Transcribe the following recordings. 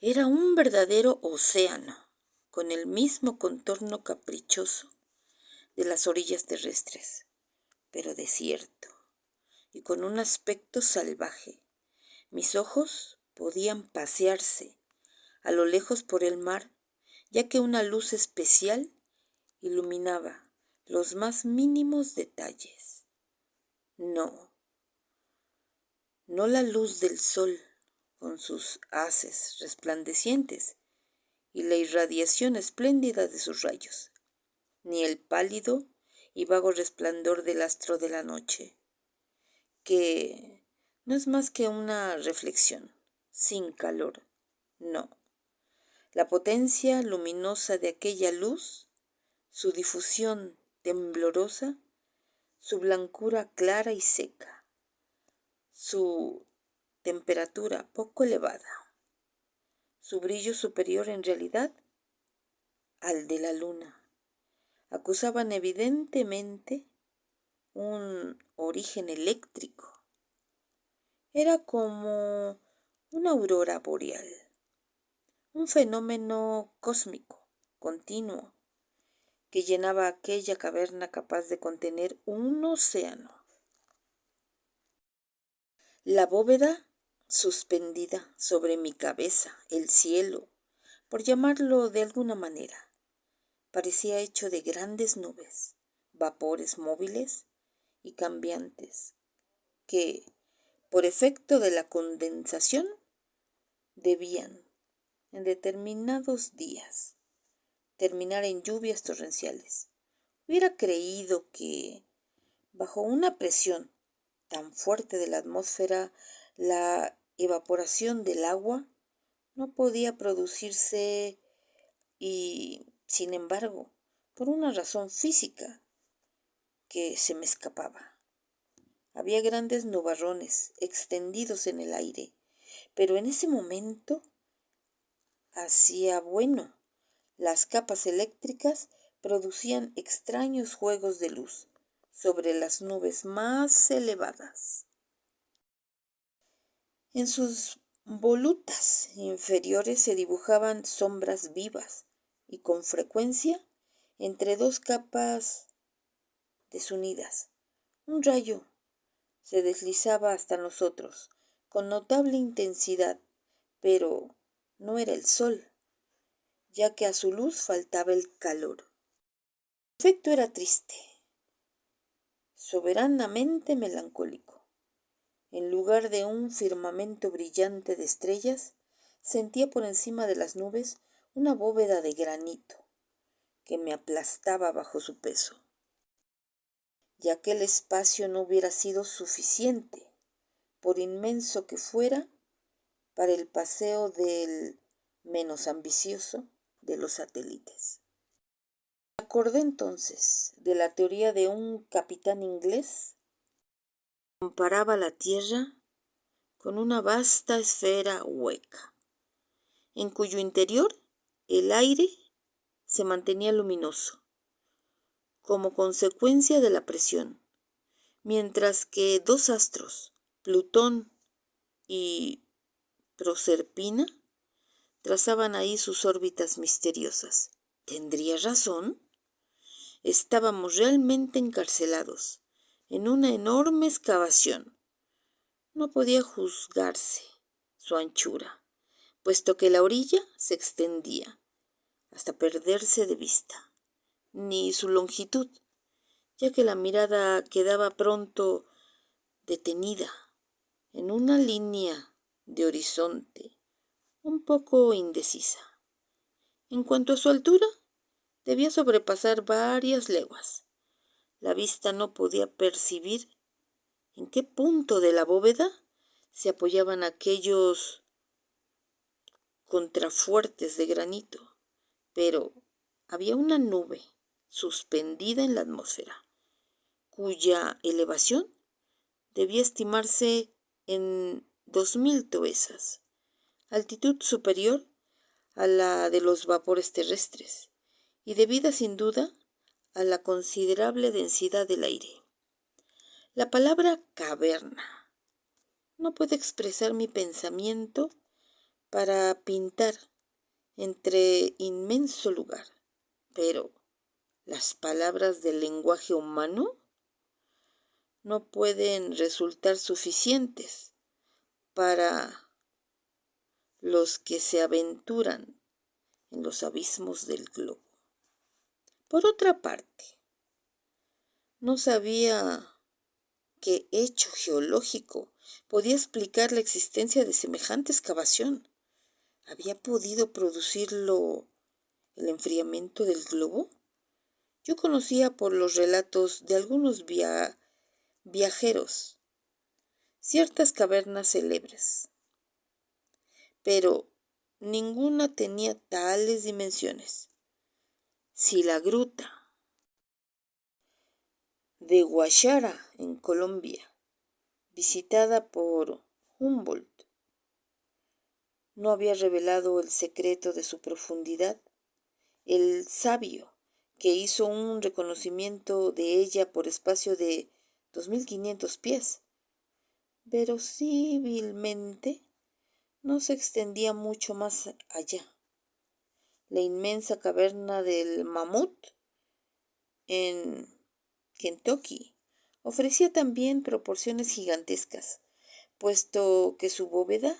Era un verdadero océano, con el mismo contorno caprichoso de las orillas terrestres, pero desierto y con un aspecto salvaje. Mis ojos podían pasearse a lo lejos por el mar, ya que una luz especial iluminaba los más mínimos detalles. No, no la luz del sol con sus haces resplandecientes y la irradiación espléndida de sus rayos, ni el pálido y vago resplandor del astro de la noche, que no es más que una reflexión, sin calor, no. La potencia luminosa de aquella luz, su difusión temblorosa, su blancura clara y seca, su temperatura poco elevada, su brillo superior en realidad al de la luna, acusaban evidentemente un origen eléctrico. Era como una aurora boreal, un fenómeno cósmico, continuo, que llenaba aquella caverna capaz de contener un océano. La bóveda suspendida sobre mi cabeza, el cielo, por llamarlo de alguna manera, parecía hecho de grandes nubes, vapores móviles y cambiantes, que, por efecto de la condensación, debían, en determinados días, terminar en lluvias torrenciales. Hubiera creído que, bajo una presión tan fuerte de la atmósfera, la evaporación del agua no podía producirse y, sin embargo, por una razón física que se me escapaba. Había grandes nubarrones extendidos en el aire, pero en ese momento hacía bueno. Las capas eléctricas producían extraños juegos de luz sobre las nubes más elevadas. En sus volutas inferiores se dibujaban sombras vivas y con frecuencia entre dos capas desunidas. Un rayo se deslizaba hasta nosotros con notable intensidad, pero no era el sol, ya que a su luz faltaba el calor. El efecto era triste, soberanamente melancólico. En lugar de un firmamento brillante de estrellas, sentía por encima de las nubes una bóveda de granito que me aplastaba bajo su peso. Ya que el espacio no hubiera sido suficiente, por inmenso que fuera, para el paseo del menos ambicioso de los satélites. Acordé entonces de la teoría de un capitán inglés que comparaba la Tierra con una vasta esfera hueca, en cuyo interior el aire se mantenía luminoso, como consecuencia de la presión, mientras que dos astros, Plutón y Proserpina, trazaban ahí sus órbitas misteriosas. ¿Tendría razón? Estábamos realmente encarcelados en una enorme excavación. No podía juzgarse su anchura, puesto que la orilla se extendía hasta perderse de vista, ni su longitud, ya que la mirada quedaba pronto detenida en una línea de horizonte un poco indecisa. En cuanto a su altura, debía sobrepasar varias leguas. La vista no podía percibir en qué punto de la bóveda se apoyaban aquellos contrafuertes de granito, pero había una nube suspendida en la atmósfera, cuya elevación debía estimarse en 2000 toesas, altitud superior a la de los vapores terrestres y debida sin duda a la considerable densidad del aire. La palabra caverna no puede expresar mi pensamiento para pintar entre inmenso lugar, pero las palabras del lenguaje humano no pueden resultar suficientes para los que se aventuran en los abismos del globo. Por otra parte, no sabía qué hecho geológico podía explicar la existencia de semejante excavación. ¿Había podido producirlo el enfriamiento del globo? Yo conocía por los relatos de algunos viajeros ciertas cavernas célebres, pero ninguna tenía tales dimensiones. Si la gruta de Guachara, en Colombia, visitada por Humboldt, no había revelado el secreto de su profundidad, el sabio que hizo un reconocimiento de ella por espacio de 2500 pies, verosímilmente no se extendía mucho más allá. La inmensa caverna del Mamut en Kentucky ofrecía también proporciones gigantescas, puesto que su bóveda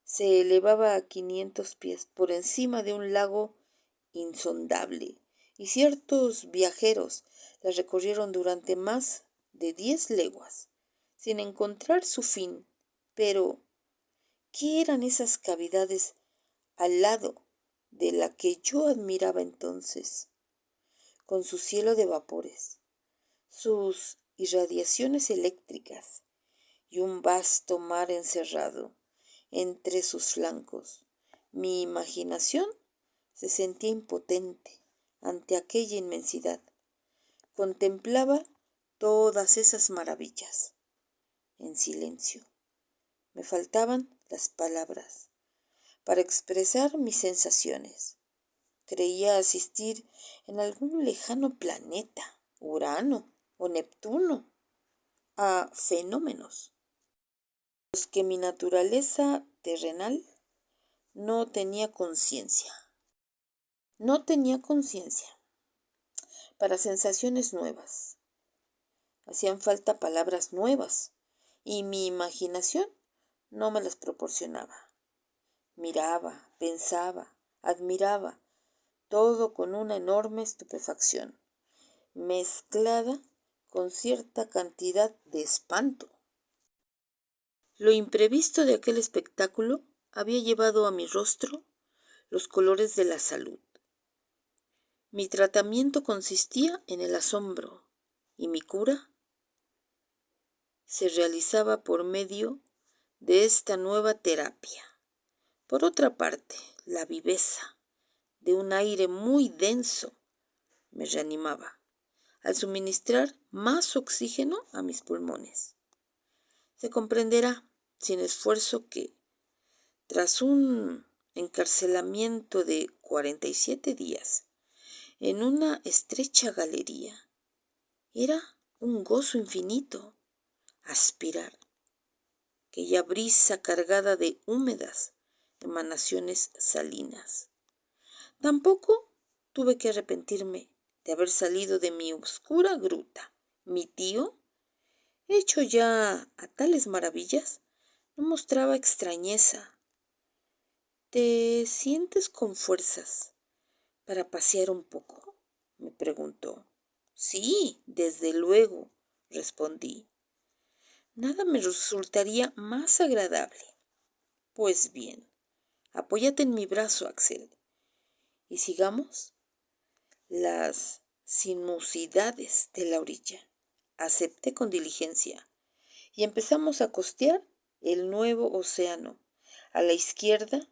se elevaba a 500 pies por encima de un lago insondable, y ciertos viajeros la recorrieron durante más de 10 leguas, sin encontrar su fin. Pero, ¿qué eran esas cavidades al lado de la que yo admiraba entonces, con su cielo de vapores, sus irradiaciones eléctricas y un vasto mar encerrado entre sus flancos? Mi imaginación se sentía impotente ante aquella inmensidad. Contemplaba todas esas maravillas en silencio. Me faltaban las palabras para expresar mis sensaciones. Creía asistir en algún lejano planeta, Urano o Neptuno, a fenómenos los que mi naturaleza terrenal no tenía conciencia. No tenía conciencia para sensaciones nuevas. Hacían falta palabras nuevas y mi imaginación no me las proporcionaba. Miraba, pensaba, admiraba, todo con una enorme estupefacción, mezclada con cierta cantidad de espanto. Lo imprevisto de aquel espectáculo había llevado a mi rostro los colores de la salud. Mi tratamiento consistía en el asombro y mi cura se realizaba por medio de esta nueva terapia. Por otra parte, la viveza de un aire muy denso me reanimaba al suministrar más oxígeno a mis pulmones. Se comprenderá sin esfuerzo que, tras un encarcelamiento de 47 días en una estrecha galería, era un gozo infinito aspirar aquella brisa cargada de húmedas emanaciones salinas. Tampoco tuve que arrepentirme de haber salido de mi oscura gruta. Mi tío, hecho ya a tales maravillas, no mostraba extrañeza. ¿Te sientes con fuerzas para pasear un poco?, me preguntó. Sí, desde luego, respondí. Nada me resultaría más agradable. Pues bien, apóyate en mi brazo, Axel, y sigamos las sinuosidades de la orilla. Acepté con diligencia y empezamos a costear el nuevo océano. A la izquierda,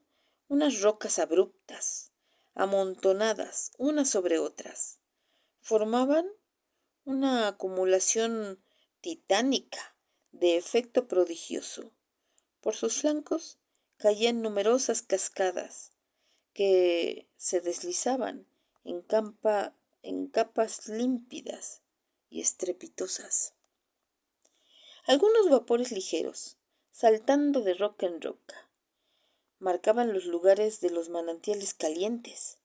unas rocas abruptas, amontonadas unas sobre otras, formaban una acumulación titánica de efecto prodigioso. Por sus flancos caían numerosas cascadas que se deslizaban en capas límpidas y estrepitosas. Algunos vapores ligeros, saltando de roca en roca, marcaban los lugares de los manantiales calientes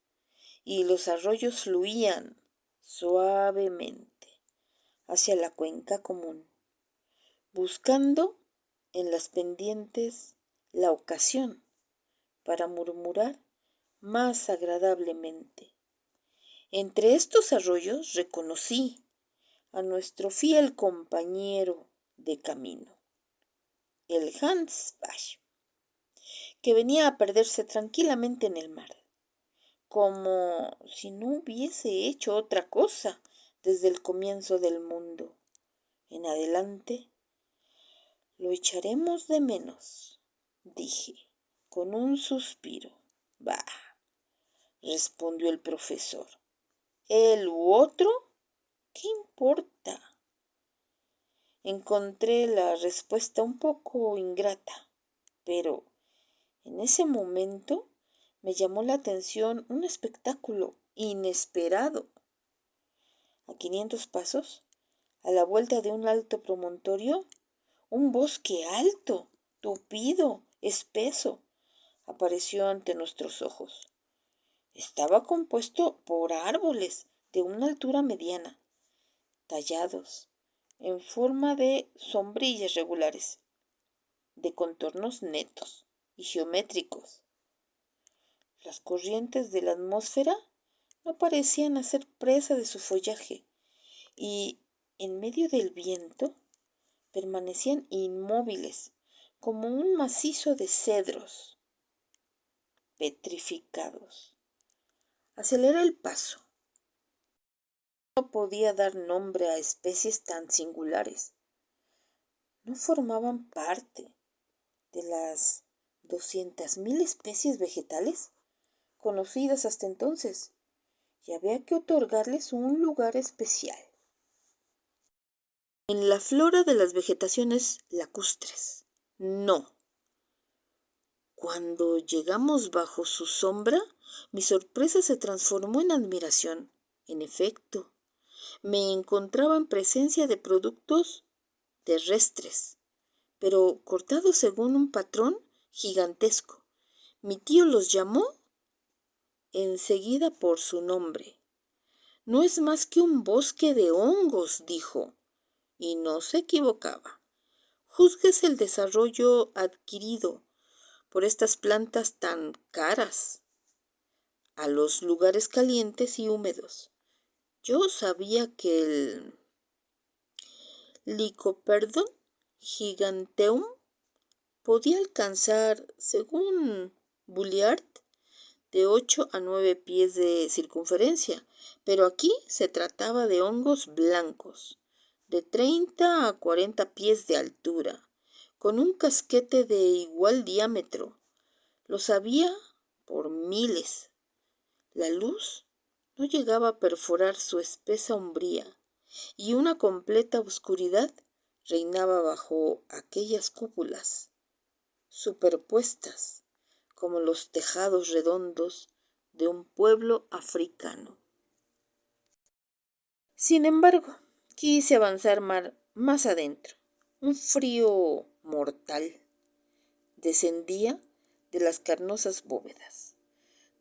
y los arroyos fluían suavemente hacia la cuenca común, buscando en las pendientes la ocasión para murmurar más agradablemente. Entre estos arroyos reconocí a nuestro fiel compañero de camino, el Hansbach, que venía a perderse tranquilamente en el mar, como si no hubiese hecho otra cosa desde el comienzo del mundo. En adelante lo echaremos de menos, dije, con un suspiro. Bah, respondió el profesor. ¿Él u otro? ¿Qué importa? Encontré la respuesta un poco ingrata, pero en ese momento me llamó la atención un espectáculo inesperado. A 500 pasos, a la vuelta de un alto promontorio, un bosque alto, tupido, espeso, apareció ante nuestros ojos. Estaba compuesto por árboles de una altura mediana, tallados en forma de sombrillas regulares, de contornos netos y geométricos. Las corrientes de la atmósfera no parecían hacer presa de su follaje y, en medio del viento, permanecían inmóviles como un macizo de cedros petrificados. Aceleré el paso. No podía dar nombre a especies tan singulares. No formaban parte de las 200.000 especies vegetales conocidas hasta entonces, y había que otorgarles un lugar especial en la flora de las vegetaciones lacustres. No. Cuando llegamos bajo su sombra, mi sorpresa se transformó en admiración. En efecto, me encontraba en presencia de productos terrestres, pero cortados según un patrón gigantesco. Mi tío los llamó enseguida por su nombre. No es más que un bosque de hongos, dijo, y no se equivocaba. Juzgues el desarrollo adquirido por estas plantas tan caras a los lugares calientes y húmedos. Yo sabía que el Lycoperdon giganteum podía alcanzar, según Bulliard, de 8 a 9 pies de circunferencia, pero aquí se trataba de hongos blancos, de 30 a 40 pies de altura, con un casquete de igual diámetro. Los había por miles. La luz no llegaba a perforar su espesa umbría, y una completa oscuridad reinaba bajo aquellas cúpulas, superpuestas como los tejados redondos de un pueblo africano. Sin embargo, quise avanzar más adentro. Un frío mortal descendía de las carnosas bóvedas.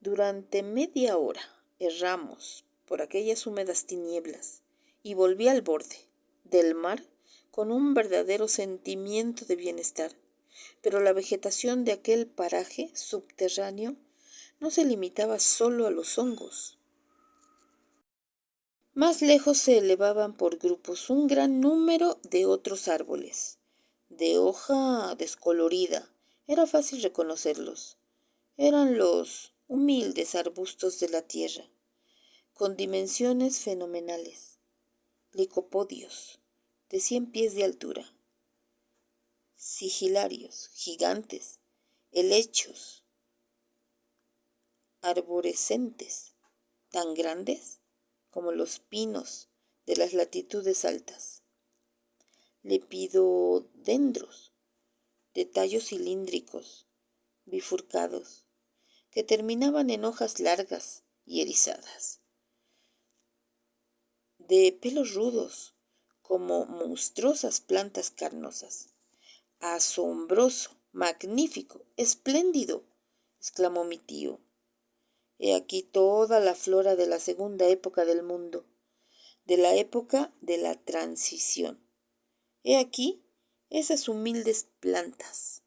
Durante media hora erramos por aquellas húmedas tinieblas y volví al borde del mar con un verdadero sentimiento de bienestar. Pero la vegetación de aquel paraje subterráneo no se limitaba solo a los hongos. Más lejos se elevaban por grupos un gran número de otros árboles, de hoja descolorida. Era fácil reconocerlos. Eran los humildes arbustos de la tierra, con dimensiones fenomenales, licopodios de 100 pies de altura, sigilarios, gigantes, helechos, arborescentes, tan grandes como los pinos de las latitudes altas, lepidodendros, de tallos cilíndricos, bifurcados, que terminaban en hojas largas y erizadas, de pelos rudos, como monstruosas plantas carnosas. Asombroso, magnífico, espléndido, exclamó mi tío. He aquí toda la flora de la segunda época del mundo, de la época de la transición. He aquí esas humildes plantas,